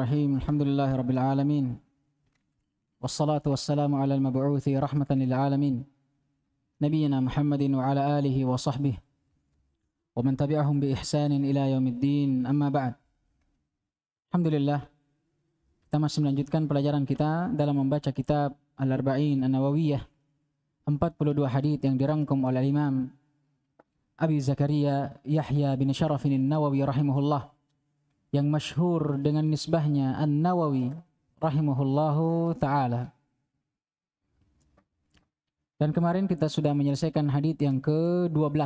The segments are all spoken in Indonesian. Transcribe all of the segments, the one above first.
Bismillahirrahmanirrahim. Alhamdulillahirabbil alamin. Wassalatu wassalamu ala al-mab'uthi rahmatan lil alamin. Nabiyyina Muhammadin wa ala alihi wa sahbihi wa man tabi'ahum bi ihsanin ila yaumiddin. Amma ba'd. Alhamdulillah, kita masih melanjutkan pelajaran kita dalam membaca kitab Al-Arba'in An-Nawawiyah, 42 hadits yang dirangkum oleh Imam Abi Zakaria Yahya bin Sharafin An-Nawawi rahimahullah, yang masyhur dengan nisbahnya An-Nawawi rahimahullahu ta'ala. Dan kemarin kita sudah menyelesaikan hadits yang ke-12.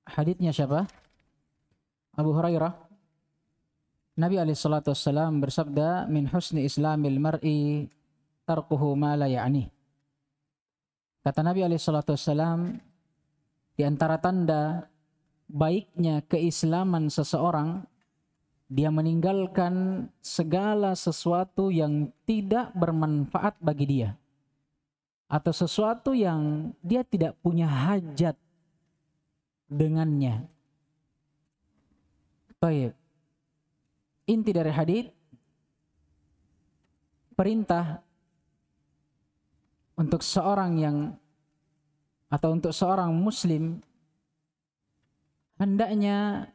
Haditsnya siapa? Abu Hurairah. Nabi SAW bersabda, min husni islamil mar'i tarkuhu ma la ya'ni. Kata Nabi SAW, di antara tanda baiknya keislaman seseorang, dia meninggalkan segala sesuatu yang tidak bermanfaat bagi dia, atau sesuatu yang dia tidak punya hajat dengannya. Baik. Inti dari hadits, perintah untuk seorang untuk seorang muslim, hendaknya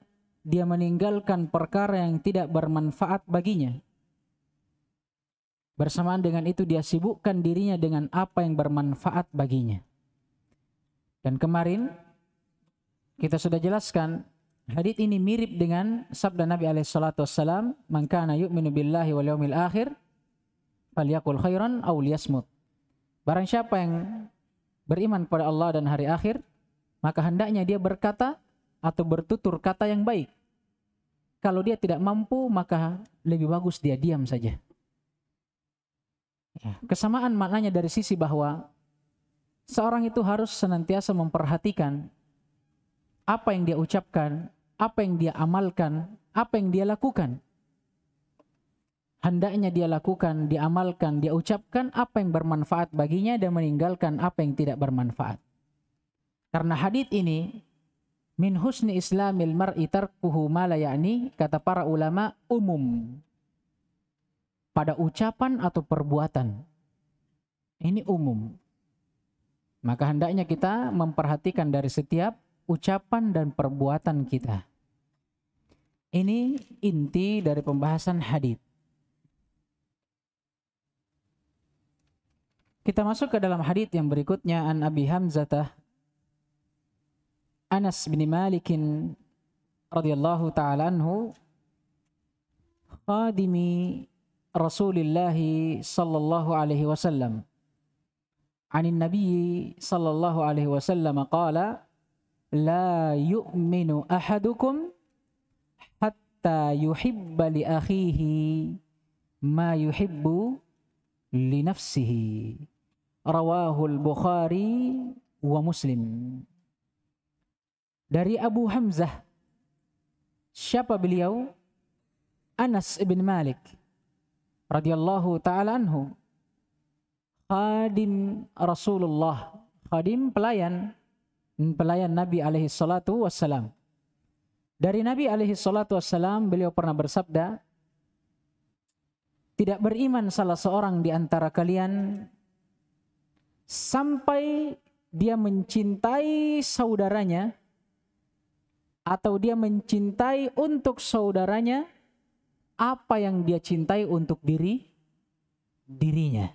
dia meninggalkan perkara yang tidak bermanfaat baginya. Bersamaan dengan itu dia sibukkan dirinya dengan apa yang bermanfaat baginya. Dan kemarin kita sudah jelaskan, hadits ini mirip dengan sabda Nabi SAW, man kana yu'minu billahi wal yawmil akhir falyaqul khairan aw liyasmut. Barang siapa yang beriman pada Allah dan hari akhir, maka hendaknya dia berkata atau bertutur kata yang baik. Kalau dia tidak mampu, maka lebih bagus dia diam saja. Kesamaan maknanya dari sisi bahwa seorang itu harus senantiasa memperhatikan apa yang dia ucapkan, apa yang dia amalkan, apa yang dia lakukan. Hendaknya dia lakukan, dia amalkan, dia ucapkan apa yang bermanfaat baginya dan meninggalkan apa yang tidak bermanfaat. Karena hadits ini, min husni islamil mar'i tarkuhu ma la ya'ni, kata para ulama, umum pada ucapan atau perbuatan. Ini umum. Maka hendaknya kita memperhatikan dari setiap ucapan dan perbuatan kita. Ini inti dari pembahasan hadits. Kita masuk ke dalam hadits yang berikutnya. An Abi Hamzah Anas bin Malik radhiyallahu ta'ala anhu, khadimi Rasulillah sallallahu alaihi wasallam, anin Nabi sallallahu alaihi wasallam qala, la yu'minu ahadukum hatta yuhibba li akhihi ma yuhibbu li nafsihi. Rawahul Bukhari wa Muslim. Dari Abu Hamzah. Siapa beliau? Anas ibn Malik radhiyallahu ta'ala anhu, khadim Rasulullah, khadim pelayan Nabi alaihi salatu wassalam. Dari Nabi alaihi salatu wassalam beliau pernah bersabda, tidak beriman salah seorang di antara kalian sampai dia mencintai saudaranya, atau dia mencintai untuk saudaranya apa yang dia cintai untuk dirinya.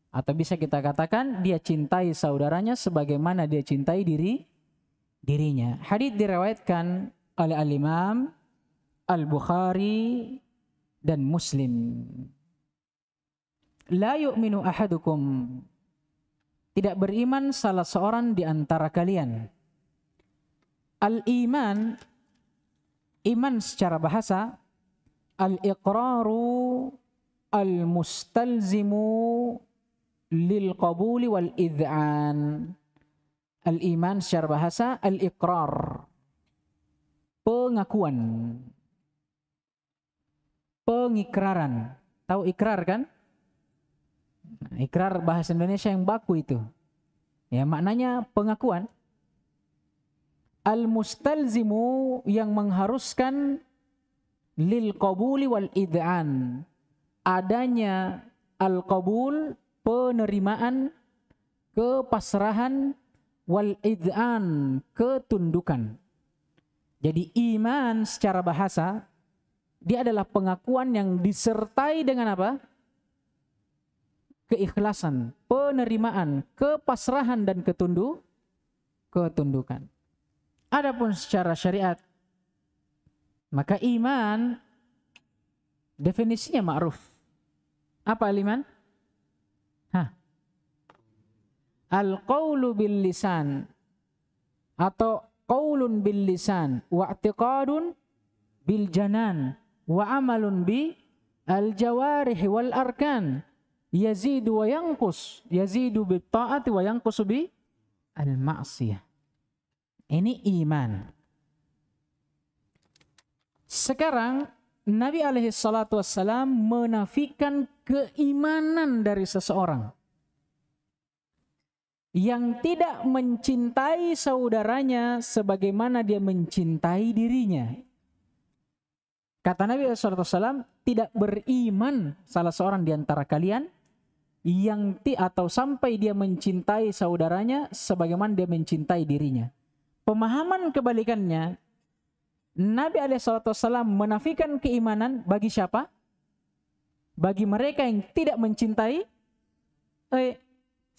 Atau bisa kita katakan dia cintai saudaranya sebagaimana dia cintai dirinya. Hadits diriwayatkan oleh Al-Imam Al-Bukhari dan Muslim. La yu'minu ahadukum, tidak beriman salah seorang di antara kalian. Al-iman, iman secara bahasa, al-iqraru al-mustalzimu lil qabuli wal id'an. Al-iman secara bahasa, al-iqrar, pengakuan, pengikraran. Tahu ikrar kan? Ikrar bahasa Indonesia yang baku itu. Ya, maknanya pengakuan. Al-mustalzimu, yang mengharuskan lil qabuli wal id'an. Adanya al-qabul, penerimaan, kepasrahan, wal id'an, ketundukan. Jadi iman secara bahasa dia adalah pengakuan yang disertai dengan apa? Keikhlasan, penerimaan, kepasrahan dan ketundukan. Adapun secara syariat, maka iman definisinya ma'ruf. Apa iman? Al-qawlu bil lisan, atau qaulun bil lisan wa i'tiqadun bil janan wa amalun bi al jawarih wal arkan, yazidu wa yanqus, yazidu bit ta'ati wa yanqusu bi al ma'siyah. Ini iman. Sekarang Nabi alaihi salatu wassalam menafikan keimanan dari seseorang yang tidak mencintai saudaranya sebagaimana dia mencintai dirinya. Kata Nabi SAW, tidak beriman salah seorang di antara kalian yang atau sampai dia mencintai saudaranya sebagaimana dia mencintai dirinya. Pemahaman kebalikannya, Nabi SAW menafikan keimanan bagi siapa? Bagi mereka yang tidak mencintai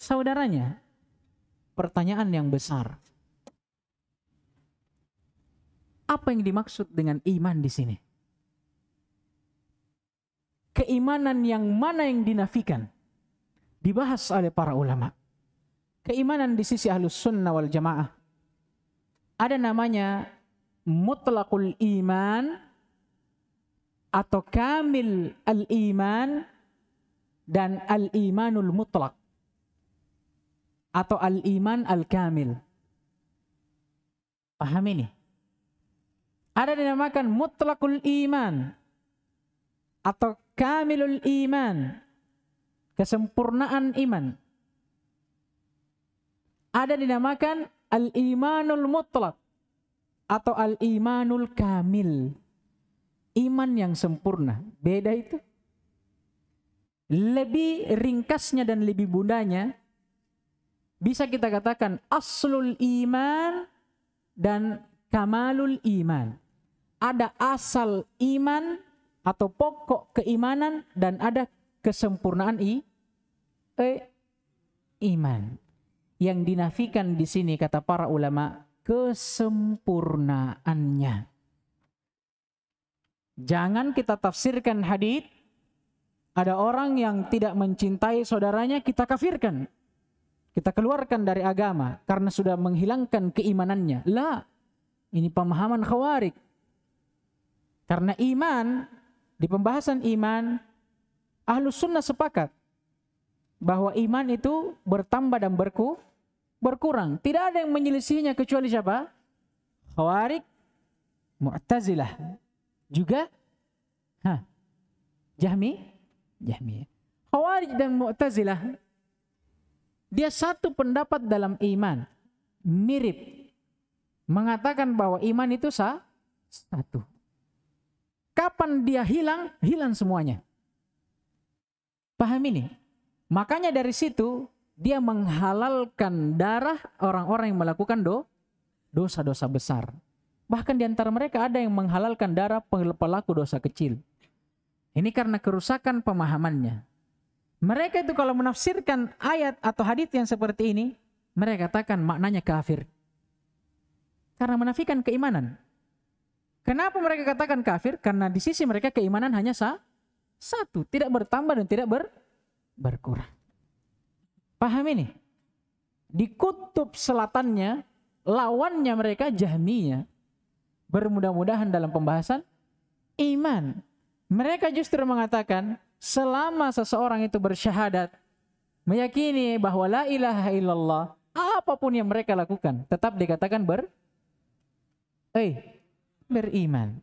saudaranya. Pertanyaan yang besar. Apa yang dimaksud dengan iman di sini? Keimanan yang mana yang dinafikan? Dibahas oleh para ulama. Keimanan di sisi Ahlus Sunnah wal Jamaah, ada namanya mutlaqul iman atau kamil al-iman dan al-imanul mutlaq atau al-iman al-kamil. Paham ini? Ada dinamakan mutlaqul iman atau kamilul iman, kesempurnaan iman. Ada dinamakan al-imanul mutlaq atau al-imanul kamil, iman yang sempurna. Beda itu. Lebih ringkasnya dan lebih mudahnya bisa kita katakan aslul iman dan kamalul iman. Ada asal iman atau pokok keimanan dan ada kesempurnaan iman. Yang dinafikan di sini kata para ulama kesempurnaannya. Jangan kita tafsirkan hadits ada orang yang tidak mencintai saudaranya kita kafirkan. Kita keluarkan dari agama karena sudah menghilangkan keimanannya. La, ini pemahaman Khawarij. Karena iman, di pembahasan iman, Ahlus Sunnah sepakat bahwa iman itu bertambah dan berkurang. Tidak ada yang menyelisihinya kecuali siapa? Khawarij, Mu'tazilah, juga Jahmiyah. Khawarij dan Mu'tazilah, dia satu pendapat dalam iman, mirip, mengatakan bahwa iman itu satu. Kapan dia hilang? Hilang semuanya. Paham ini? Makanya dari situ dia menghalalkan darah orang-orang yang melakukan dosa-dosa besar. Bahkan di antara mereka ada yang menghalalkan darah pelaku dosa kecil. Ini karena kerusakan pemahamannya. Mereka itu kalau menafsirkan ayat atau hadits yang seperti ini, mereka katakan maknanya kafir. Karena menafikan keimanan. Kenapa mereka katakan kafir? Karena di sisi mereka keimanan hanya satu, tidak bertambah dan tidak berkurang. Paham ini? Di kutub selatannya, lawannya mereka Jahmiyah. Bermudah-mudahan dalam pembahasan iman. Mereka justru mengatakan selama seseorang itu bersyahadat, meyakini bahwa la ilaha illallah, apapun yang mereka lakukan tetap dikatakan beriman.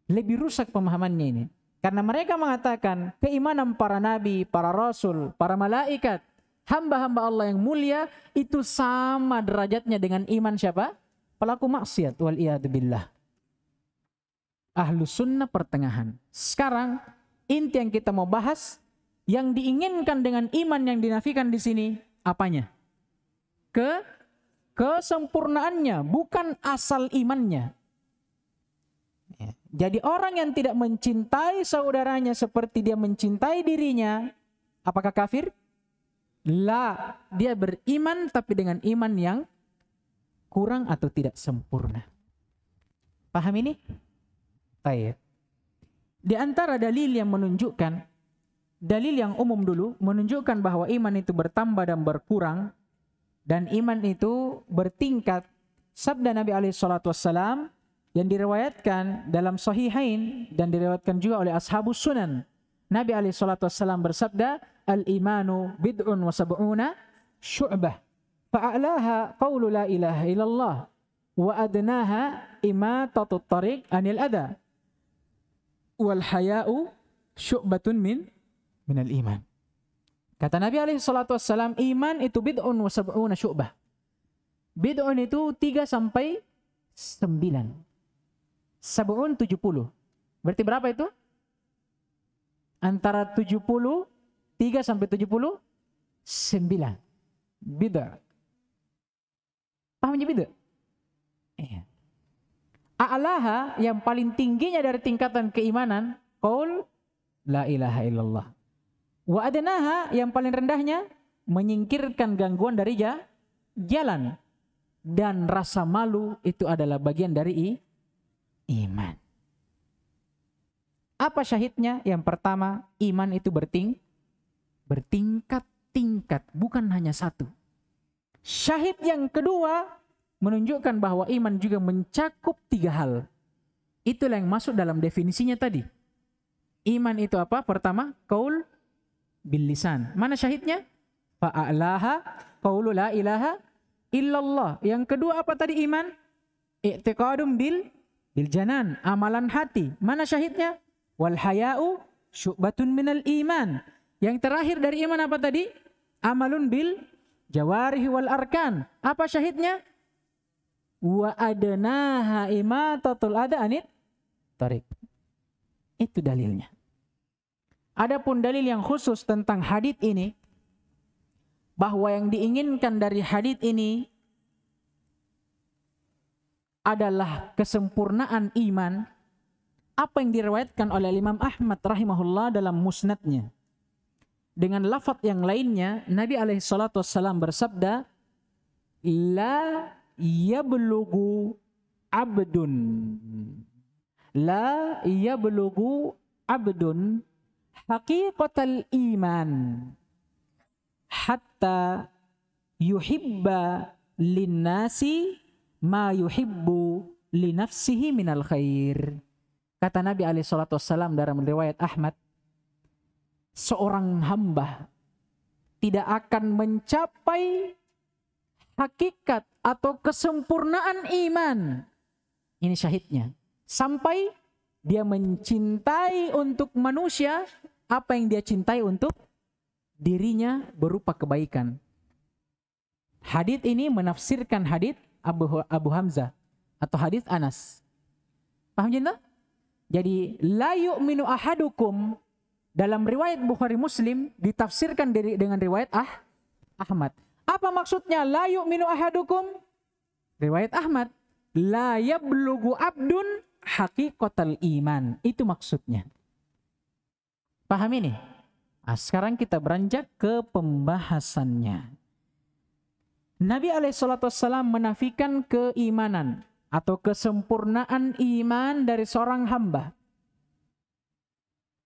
Lebih rusak pemahamannya ini. Karena mereka mengatakan keimanan para nabi, para rasul, para malaikat, hamba-hamba Allah yang mulia itu sama derajatnya dengan iman siapa? Pelaku maksiat wal iyad billah. Ahlus sunnah pertengahan. Sekarang inti yang kita mau bahas, yang diinginkan dengan iman yang dinafikan di sini apanya? Kesempurnaannya, bukan asal imannya. Jadi orang yang tidak mencintai saudaranya seperti dia mencintai dirinya, apakah kafir? La, dia beriman tapi dengan iman yang kurang atau tidak sempurna. Paham ini? Baik. Di antara dalil yang menunjukkan, dalil yang umum dulu, menunjukkan bahwa iman itu bertambah dan berkurang, dan iman itu bertingkat. Sabda Nabi SAW yang diriwayatkan dalam Sahihain dan diriwayatkan juga oleh Ashabus Sunan. Nabi SAW bersabda, al-imanu bid'un wa sab'una syu'bah. Fa'alaha qawlu la ilaha illallah. Wa adnaha imatatut tariq anil adha. Wal haya'u syu'batun minal iman. Kata Nabi SAW, iman itu bid'un wa sab'una syu'bah. Bid'un itu 3 sampai 9. Sab'un 70. Berarti berapa itu? Antara 70, 3 sampai 70, 9. Bid'ah. Pahamnya bid'ah? Iya. A'laha, yang paling tingginya dari tingkatan keimanan, qaul la ilaha illallah. Wa adnaha, yang paling rendahnya, menyingkirkan gangguan dari jalan. Dan rasa malu itu adalah bagian dari iman. Apa syahidnya? Yang pertama, iman itu bertingkat-tingkat, bukan hanya satu. Syahid yang kedua menunjukkan bahwa iman juga mencakup 3 hal. Itulah yang masuk dalam definisinya tadi. Iman itu apa? Pertama, qaul bil lisan. Mana syahidnya? Fa'alaha qaulu la ilaha illallah. Yang kedua apa tadi iman? I'tiqadum bil janan, amalan hati. Mana syahidnya? Wal haya'u syu'batun minal iman. Yang terakhir dari iman apa tadi? Amalun bil jawarih wal arkan. Apa syahidnya? Wa adnaha imatatul adha anit tariq. Itu dalilnya. Adapun dalil yang khusus tentang hadits ini, bahwa yang diinginkan dari hadits ini adalah kesempurnaan iman. Apa yang diriwayatkan oleh Imam Ahmad rahimahullah dalam musnadnya. Dengan lafaz yang lainnya, Nabi SAW bersabda, la yablughu abdun. La yablughu abdun haqiqatal iman hatta yuhibba linnasi ma yuhibbu li nafsihi minal khair. Kata Nabi SAW dalam riwayat Ahmad, seorang hamba tidak akan mencapai hakikat atau kesempurnaan iman. Ini syahidnya. Sampai dia mencintai untuk manusia apa yang dia cintai untuk dirinya berupa kebaikan. Hadits ini menafsirkan hadits Abu Hamzah atau hadits Anas. Paham cinta? Jadi la yu'minu ahadukum dalam riwayat Bukhari Muslim ditafsirkan dengan riwayat Ahmad. Apa maksudnya la yu'minu ahadukum? Riwayat Ahmad, la yablughu abdun haqiqatal iman. Itu maksudnya. Paham ini? Nah, sekarang kita beranjak ke pembahasannya. Nabi SAW menafikan keimanan atau kesempurnaan iman dari seorang hamba.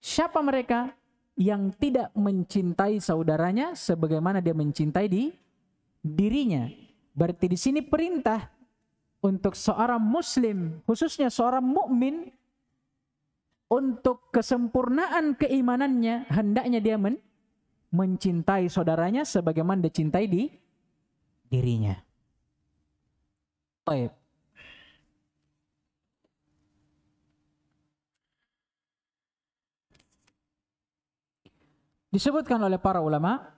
Siapa mereka? Yang tidak mencintai saudaranya sebagaimana dia mencintai dirinya. Berarti di sini perintah untuk seorang muslim, khususnya seorang mukmin, untuk kesempurnaan keimanannya hendaknya dia mencintai saudaranya sebagaimana dia cintai dirinya. Baik. Disebutkan oleh para ulama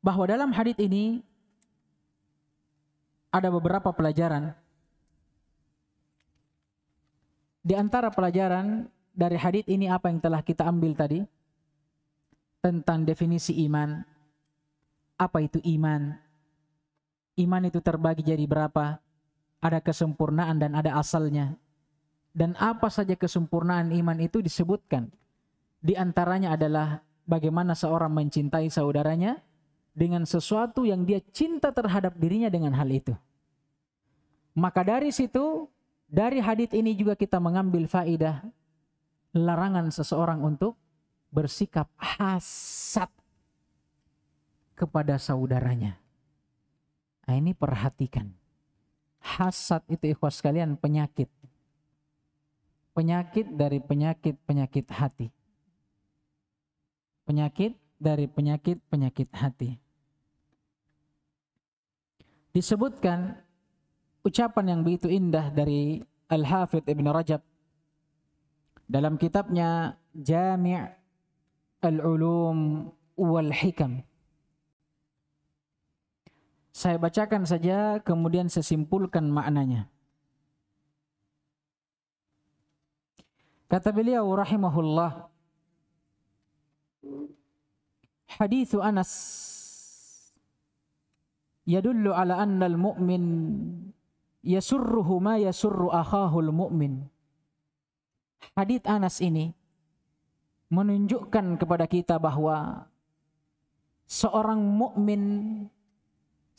bahwa dalam hadits ini ada beberapa pelajaran. Di antara pelajaran dari hadits ini apa yang telah kita ambil tadi? Tentang definisi iman. Apa itu iman? Iman itu terbagi jadi berapa? Ada kesempurnaan dan ada asalnya. Dan apa saja kesempurnaan iman itu disebutkan. Di antaranya adalah bagaimana seorang mencintai saudaranya dengan sesuatu yang dia cinta terhadap dirinya dengan hal itu. Maka dari situ, dari hadits ini juga kita mengambil faedah larangan seseorang untuk bersikap hasad kepada saudaranya. Nah, ini perhatikan. Hasad itu ikhwas sekalian penyakit. Penyakit dari penyakit hati. Penyakit dari penyakit hati. Disebutkan ucapan yang begitu indah dari Al-Hafidh Ibn Rajab dalam kitabnya Jami' Al-Ulum wal Hikam. Saya bacakan saja kemudian saya simpulkan maknanya. Kata beliau rahimahullah, hadithu Anas yadullu ala anna al-mu'min yasurruhu ma yasurru akhahul mu'min. Hadits Anas ini menunjukkan kepada kita bahwa seorang mukmin,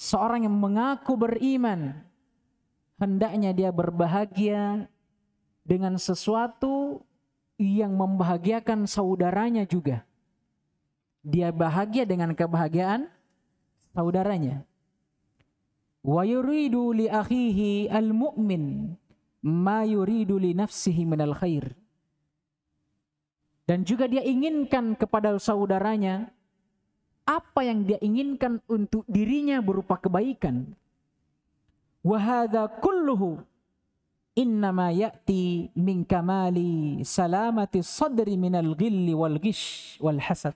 seorang yang mengaku beriman, hendaknya dia berbahagia dengan sesuatu yang membahagiakan saudaranya juga. Dia bahagia dengan kebahagiaan saudaranya. Wa yuridu li akhihi al-mu'min ma yuridu li nafsihi minal khair. Dan juga dia inginkan kepada saudaranya apa yang dia inginkan untuk dirinya berupa kebaikan. Wa hadza kulluhu innama ya'ti min kamali salamati sadri minal ghilli wal ghish wal hasad.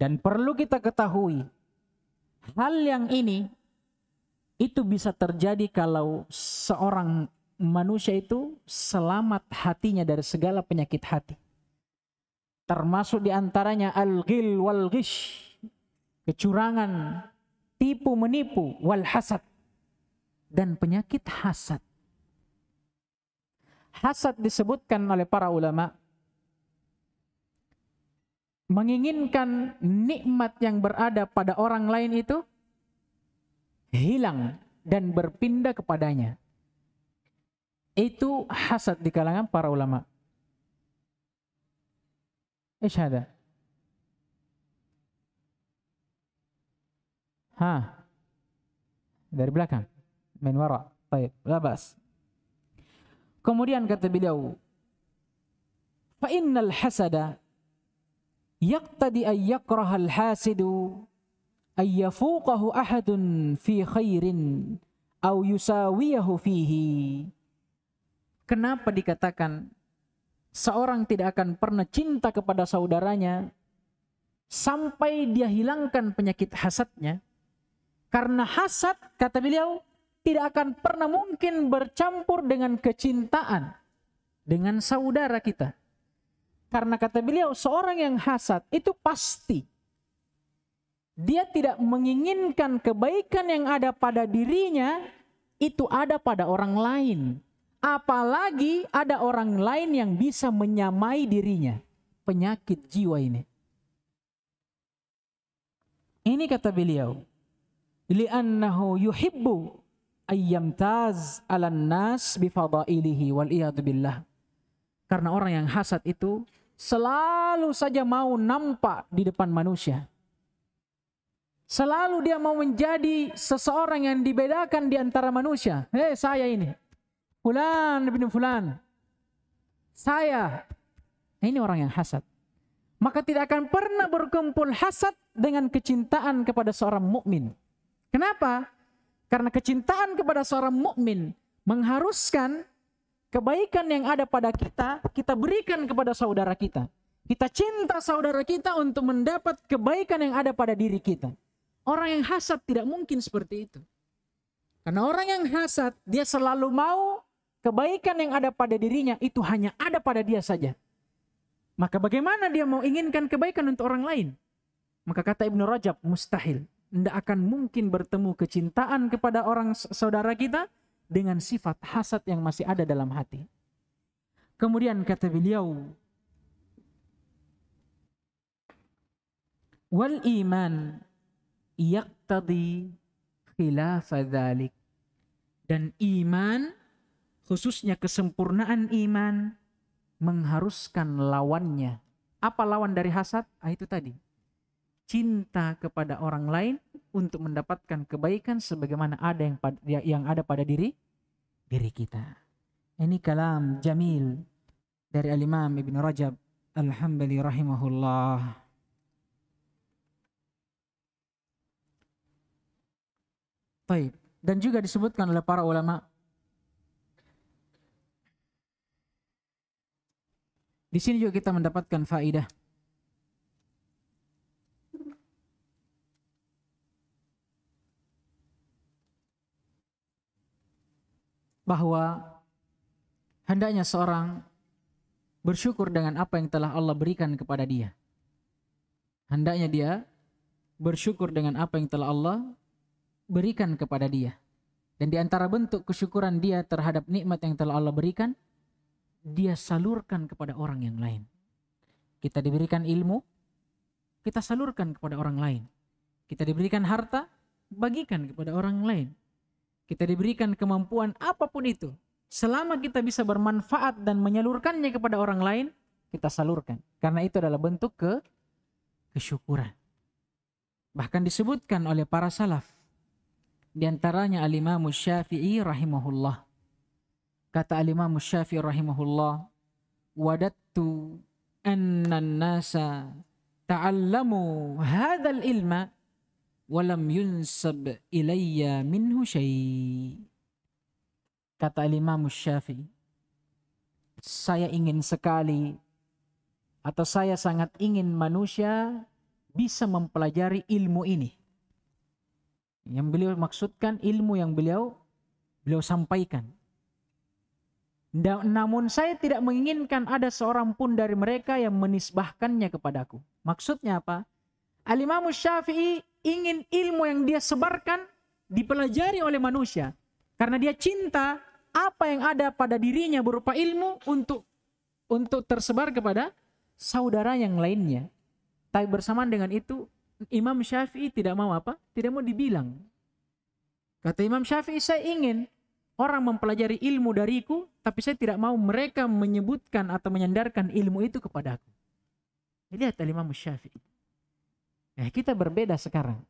Dan perlu kita ketahui, hal yang ini itu bisa terjadi kalau seorang manusia itu selamat hatinya dari segala penyakit hati. Termasuk diantaranya al-ghil wal ghish, kecurangan, tipu menipu, wal hasad, dan penyakit hasad. Hasad disebutkan oleh para ulama menginginkan nikmat yang berada pada orang lain itu hilang dan berpindah kepadanya. Itu hasad di kalangan para ulama. Ish hada? Dari belakang. Min wara. Baik, labas. Kemudian kata beliau, fa innal hasada yaqtadi ay yakraha al-hasidu ay yafuqahu ahadun fi khairin aw yusawiyahu fihi. Kenapa dikatakan seorang tidak akan pernah cinta kepada saudaranya sampai dia hilangkan penyakit hasadnya? Karena hasad, kata beliau, tidak akan pernah mungkin bercampur dengan kecintaan dengan saudara kita. Karena kata beliau, seorang yang hasad itu pasti dia tidak menginginkan kebaikan yang ada pada dirinya itu ada pada orang lain. Apalagi ada orang lain yang bisa menyamai dirinya. Penyakit jiwa ini. Ini kata beliau, li'annahu yuhibbu ayyamtaz 'alan nas bi fadailihi wal iyad billah. Karena orang yang hasad itu selalu saja mau nampak di depan manusia. Selalu dia mau menjadi seseorang yang dibedakan di antara manusia. Hei, saya ini. Fulan bin fulan. Saya. Ini orang yang hasad. Maka tidak akan pernah berkumpul hasad dengan kecintaan kepada seorang mukmin. Kenapa? Karena kecintaan kepada seorang mukmin mengharuskan kebaikan yang ada pada kita, kita berikan kepada saudara kita. Kita cinta saudara kita untuk mendapat kebaikan yang ada pada diri kita. Orang yang hasad tidak mungkin seperti itu. Karena orang yang hasad, dia selalu mau kebaikan yang ada pada dirinya itu hanya ada pada dia saja. Maka bagaimana dia mau inginkan kebaikan untuk orang lain? Maka kata Ibnu Rajab, mustahil. Tidak akan mungkin bertemu kecintaan kepada orang saudara kita dengan sifat hasad yang masih ada dalam hati. Kemudian kata beliau, wal iman yaqtadi khilafa dzalik. Dan iman, khususnya kesempurnaan iman, mengharuskan lawannya. Apa lawan dari hasad? Itu tadi. Cinta kepada orang lain untuk mendapatkan kebaikan sebagaimana ada yang ada pada diri kita. Ini kalam jamil dari Al-Imam Ibn Rajab Al-Hambali rahimahullah. Baik. Dan juga disebutkan oleh para ulama di sini juga kita mendapatkan faidah bahwa hendaknya seorang bersyukur dengan apa yang telah Allah berikan kepada dia. Hendaknya dia bersyukur dengan apa yang telah Allah berikan kepada dia. Dan di antara bentuk kesyukuran dia terhadap nikmat yang telah Allah berikan, dia salurkan kepada orang yang lain. Kita diberikan ilmu, kita salurkan kepada orang lain. Kita diberikan harta, bagikan kepada orang lain. Kita diberikan kemampuan apapun itu, selama kita bisa bermanfaat dan menyalurkannya kepada orang lain, kita salurkan. Karena itu adalah bentuk kesyukuran. Bahkan disebutkan oleh para salaf, di antaranya Al-Imam Syafi'i rahimahullah. Kata Al-Imam Syafi'i rahimahullah, wadattu anna an-nasa ta'allamu hadzal ilma walam yunsab ilayya minhu syai'. Kata Al-Imam Syafi'i, saya ingin sekali atau saya sangat ingin manusia bisa mempelajari ilmu ini. Yang beliau maksudkan ilmu yang beliau sampaikan. Namun saya tidak menginginkan ada seorang pun dari mereka yang menisbahkannya kepadaku. Maksudnya apa? Al-Imam Syafi'i ingin ilmu yang dia sebarkan dipelajari oleh manusia. Karena dia cinta apa yang ada pada dirinya berupa ilmu untuk tersebar kepada saudara yang lainnya. Tapi bersamaan dengan itu, Imam Syafi'i tidak mau apa? Tidak mau dibilang. Kata Imam Syafi'i, saya ingin orang mempelajari ilmu dariku, tapi saya tidak mau mereka menyebutkan atau menyandarkan ilmu itu kepadaku. Lihat Imam Syafi'i. Kita berbeda sekarang.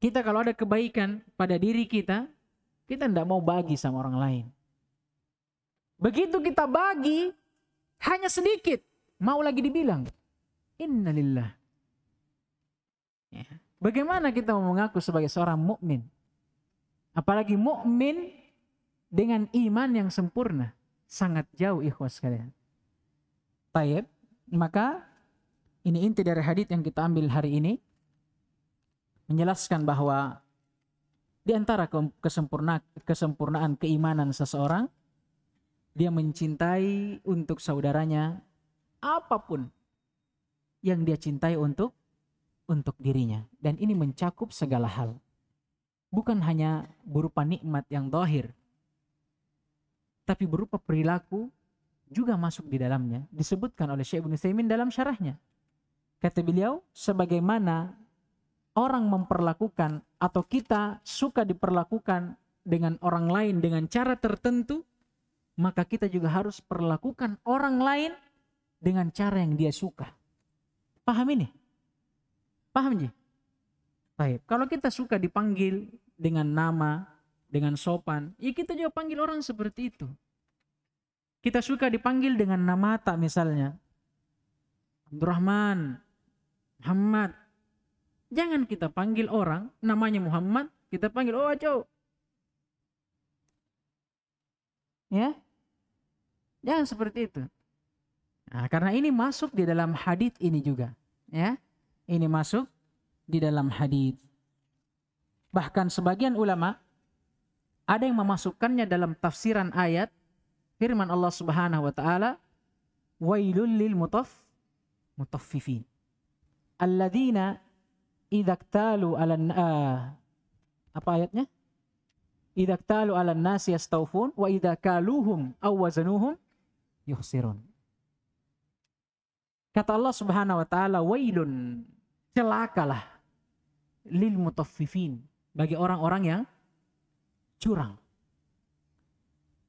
Kita kalau ada kebaikan pada diri kita tidak mau bagi sama orang lain. Begitu kita bagi, hanya sedikit, mau lagi dibilang, innalillah. Bagaimana kita mau mengaku sebagai seorang mukmin? Apalagi mukmin dengan iman yang sempurna. Sangat jauh ikhwas sekalian. Baik, maka ini inti dari hadits yang kita ambil hari ini. Menjelaskan bahwa di antara kesempurnaan keimanan seseorang, dia mencintai untuk saudaranya apapun yang dia cintai untuk dirinya. Dan ini mencakup segala hal. Bukan hanya berupa nikmat yang zahir, tapi berupa perilaku juga masuk di dalamnya. Disebutkan oleh Syekh Ibnu Utsaimin dalam syarahnya. Kata beliau, sebagaimana orang memperlakukan atau kita suka diperlakukan dengan orang lain dengan cara tertentu, maka kita juga harus perlakukan orang lain dengan cara yang dia suka. Paham ini? Paham ji? Baik. Kalau kita suka dipanggil dengan nama, dengan sopan, ya kita juga panggil orang seperti itu. Kita suka dipanggil dengan nama tak misalnya. Abdurrahman, Muhammad. Jangan kita panggil orang namanya Muhammad, kita panggil oh Aco. Ya? Jangan seperti itu. Nah, karena ini masuk di dalam hadits ini juga, ya. Ini masuk di dalam hadits. Bahkan sebagian ulama Ada yang memasukkannya dalam tafsiran ayat firman Allah Subhanahu wa taala, wailul lil mutaffifin alladzina idza iktalu 'alan apa ayatnya? Idza iktalu 'alan nasi yastawfun wa idza kaluhum aw wazanuhum yukhsirun. Kata Allah Subhanahu wa taala, wailun, celakalah, lil mutaffifin, bagi orang-orang yang curang.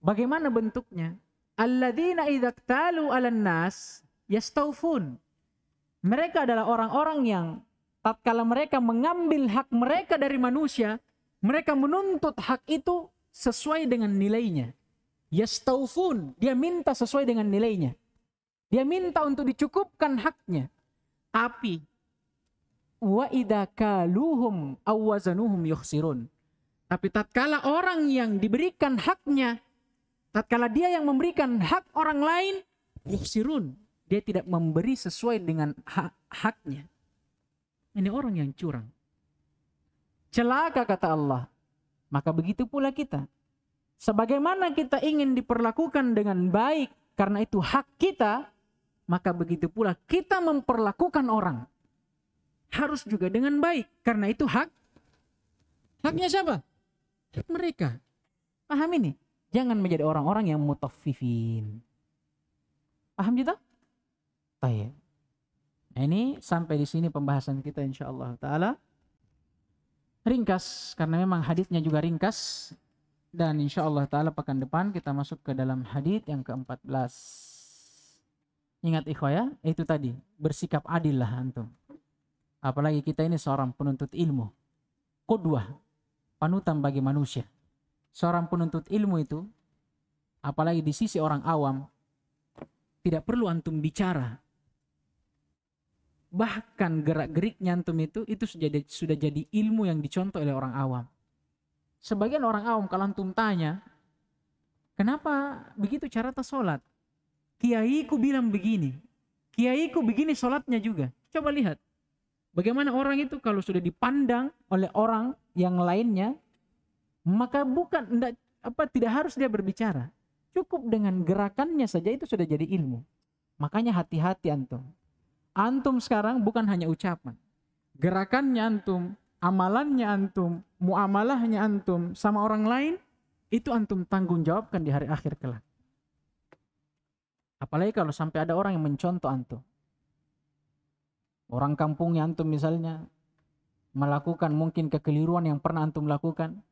Bagaimana bentuknya? Alladzina idza iktalu 'alan nas yastawfun. Mereka adalah orang-orang yang tatkala mereka mengambil hak mereka dari manusia, mereka menuntut hak itu sesuai dengan nilainya. Yastawfun, dia minta sesuai dengan nilainya. Dia minta untuk dicukupkan haknya. Tapi wa idza kaluhum aw wazanuhum yukhsirun. Tapi tatkala orang yang diberikan haknya, tatkala dia yang memberikan hak orang lain, yukhsirun, dia tidak memberi sesuai dengan haknya. Ini orang yang curang. Celaka, kata Allah. Maka begitu pula kita. Sebagaimana kita ingin diperlakukan dengan baik karena itu hak kita, maka begitu pula kita memperlakukan orang harus juga dengan baik karena itu haknya siapa? Hak mereka. Paham ini? Jangan menjadi orang-orang yang mutaffifin. Paham kita? Baik. Nah, ini sampai di sini pembahasan kita insyaallah taala. Ringkas karena memang hadisnya juga ringkas, dan insyaallah taala pekan depan kita masuk ke dalam hadis yang ke-14. Ingat ikhwah ya, itu tadi, bersikap adil lah antum. Apalagi kita ini seorang penuntut ilmu. Qudwah, panutan bagi manusia. Seorang penuntut ilmu itu, apalagi di sisi orang awam, tidak perlu antum bicara. Bahkan gerak-geriknya antum itu sudah jadi ilmu yang dicontoh oleh orang awam. Sebagian orang awam kalau antum tanya, kenapa begitu cara sholat? Kiaiku bilang begini. Kiaiku begini sholatnya juga. Coba lihat. Bagaimana orang itu kalau sudah dipandang oleh orang yang lainnya, maka tidak harus dia berbicara. Cukup dengan gerakannya saja itu sudah jadi ilmu. Makanya hati-hati antum. Antum sekarang bukan hanya ucapan. Gerakannya antum, amalannya antum, muamalahnya antum sama orang lain, itu antum tanggung jawabkan di hari akhir kelak. Apalagi kalau sampai ada orang yang mencontoh antum. Orang kampungnya antum misalnya melakukan mungkin kekeliruan yang pernah antum lakukan.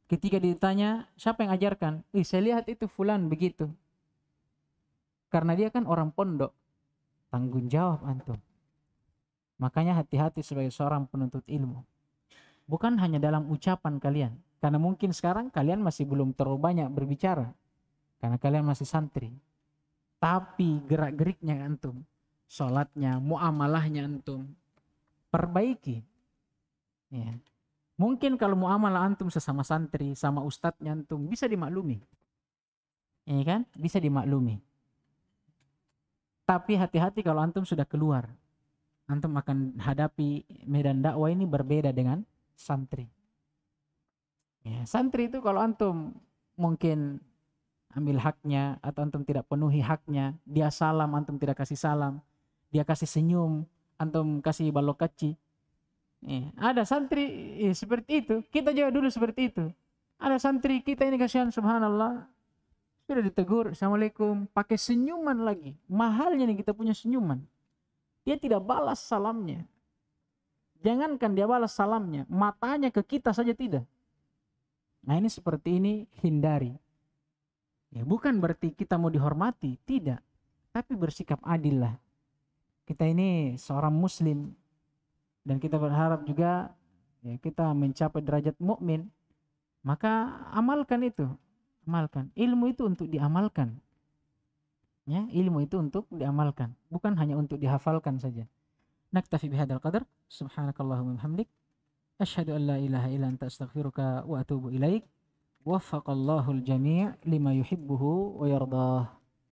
Ketika ditanya, siapa yang ajarkan? Saya lihat itu fulan begitu. Karena dia kan orang pondok. Tanggung jawab antum. Makanya hati-hati sebagai seorang penuntut ilmu. Bukan hanya dalam ucapan kalian. Karena mungkin sekarang kalian masih belum terlalu banyak berbicara. Karena kalian masih santri. Tapi gerak-geriknya antum, sholatnya, muamalahnya antum, perbaiki. Ya. Mungkin kalau muamalah antum sesama santri, sama ustadznya antum, bisa dimaklumi. Ya kan? Bisa dimaklumi. Tapi hati-hati kalau antum sudah keluar. Antum akan hadapi medan dakwah ini berbeda dengan santri. Ya, santri itu kalau antum mungkin ambil haknya atau antum tidak penuhi haknya, dia salam antum tidak kasih salam, dia kasih senyum antum kasih balokaci. Ada santri seperti itu. Kita juga dulu seperti itu. Ada santri kita ini kasihan, subhanallah, sudah ditegur assalamualaikum, pakai senyuman lagi. Mahalnya nih kita punya senyuman. Dia tidak balas salamnya. Jangankan dia balas salamnya, matanya ke kita saja tidak. Nah ini seperti ini hindari. Ya, bukan berarti kita mau dihormati, tidak. Tapi bersikap adil lah. Kita ini seorang muslim dan kita berharap juga ya, kita mencapai derajat mukmin. Maka amalkan itu. Amalkan. Ilmu itu untuk diamalkan. Ya, ilmu itu untuk diamalkan, bukan hanya untuk dihafalkan saja. Naktafi bihadzal qadar. Subhanakallahumma wa bihamdik, asyhadu an la ilaha illa anta astaghfiruka wa atubu ilaik. Waffaqallahul jami' lima yuhibbuhu wa yardah.